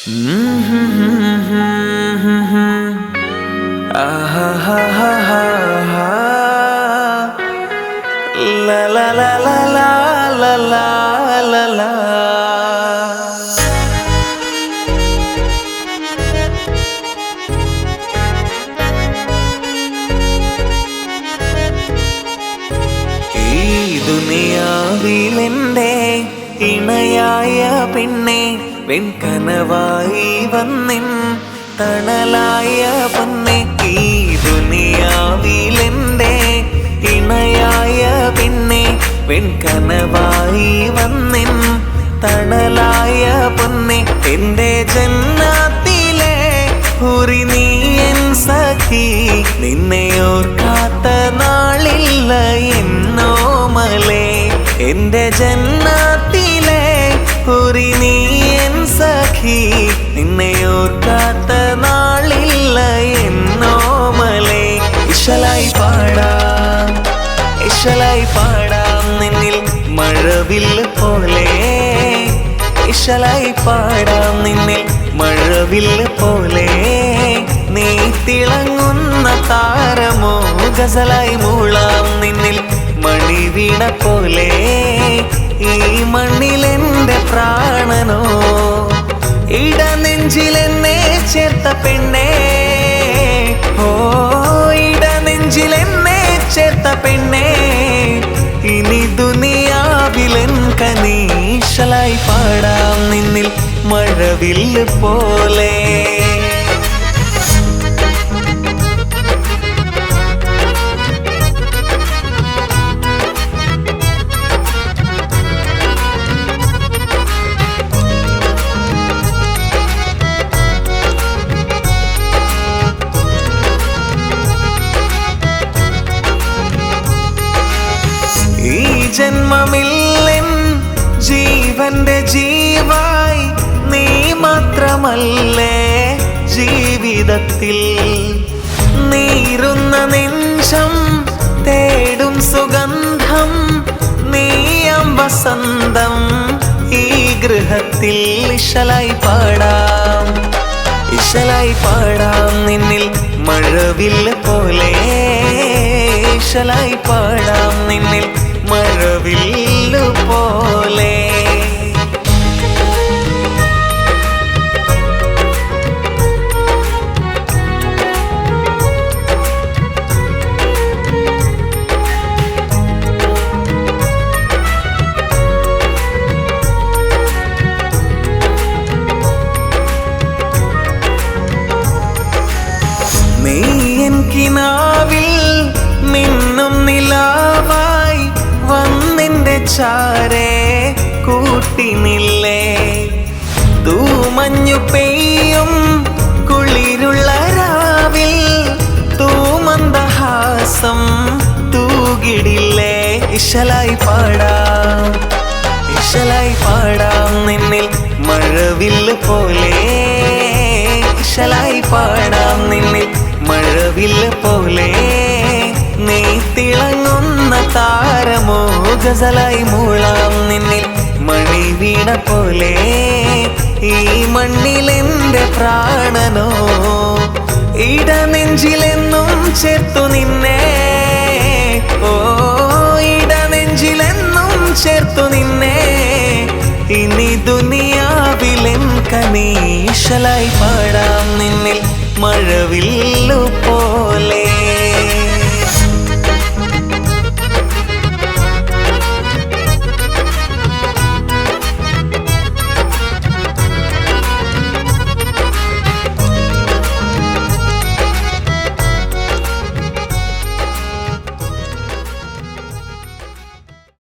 La la la la la la la la la. ഈ ദുനിയാവിലെന്റെ ഇണയായ പെണ്ണെ വെൺകനവായി വന്നിൻ തണലായ പൊന്നെ. ഈ ദുനിയാവിലെന്റെ ഇണയായ പെണ്ണെ വെൺകനവായി വന്നിൻ തണലായ പൊന്നെ. എന്റെ ജന്നാത്തിലെ ഹുറി നീ എൻ സഖി, നിന്നെ ഓർക്കാത്ത നാളില്ല എന്നോമലേ. എന്റെ ജന്നാത്തിലെ ഹുറി നീ എൻ സഖി, നിന്നെ ഓർക്കാത്ത നാളില്ല എന്നോമലേ. ഇശലായി പാടാം, ഇശലായി പാടാം നിന്നിൽ മഴവില്ല് പോലെ. ഇശലായി പാടാം നിന്നിൽ മഴവില്ല് പോലെ. നീ തിളങ്ങുന്ന താരമോ, ഗസലായി മൂളാം നിന്നിൽ മണിവീണ പോലെ. ഈ മണ്ണിലെന്റെ പ്രാണനോ, ഇടനെഞ്ചിലെന്നെ ചേർത്ത പെണ്ണേ. ഓ ഇടനെഞ്ചിലെന്നെ ചേർത്ത പെണ്ണേ. ഇനി ദുനിയാവിലെൻ കനീശലായി പാടാം നിന്നിൽ മഴവില്ല് പോലെ. ഈ ജന്മമില്ലെൻ ജീവന്റെ ജീവായി നീ മാത്രമല്ലേ ജീവിതത്തിൽ. നീറുന്ന നെഞ്ചം തേടും സുഗന്ധം, നീയം വസന്തം ഈ ഗൃഹത്തിൽ. ഇശലായി പാടാം, ഇശലായി പാടാം നിന്നിൽ മഴവില്ല് പോലെ. ഇശലായി പാടാം നിന്നിൽ മഴവില്ല് പോലെ. നീ എൻ കിനാവിൽ മിന്നും നിലാവായി വന്നിന്റെ ചാരേ കൂട്ടിനില്ലേ. തൂമഞ്ഞു പെയ്യും കുളിരുള്ള രാവിൽ തൂമന്ദഹാസം തൂകിടില്ലേ. ഇശലായി പാടാം, ഇശലായി പാടാം നിന്നിൽ മഴവില്ല് പോലെ. ഇശലായി പാടാം നിന്നിൽ മഴവില്ല് പോലെ. നീ തിളങ്ങുന്ന താരമോ, ഗസലായി മൂളാം നിന്നിൽ മണിവീണ പോലെ. ഈ മണ്ണിലെന്റെ പ്രാണനോ, ഇടനെഞ്ചിലെന്നും ചേർത്തു നിന്നെ. ഓ ഇടനെഞ്ചിലെന്നും ചേർത്തു നിന്നെ. ഇനി ദുനിയാവിലെൻ കനീശലായി പാടാം നിന്നിൽ മഴവില്ലു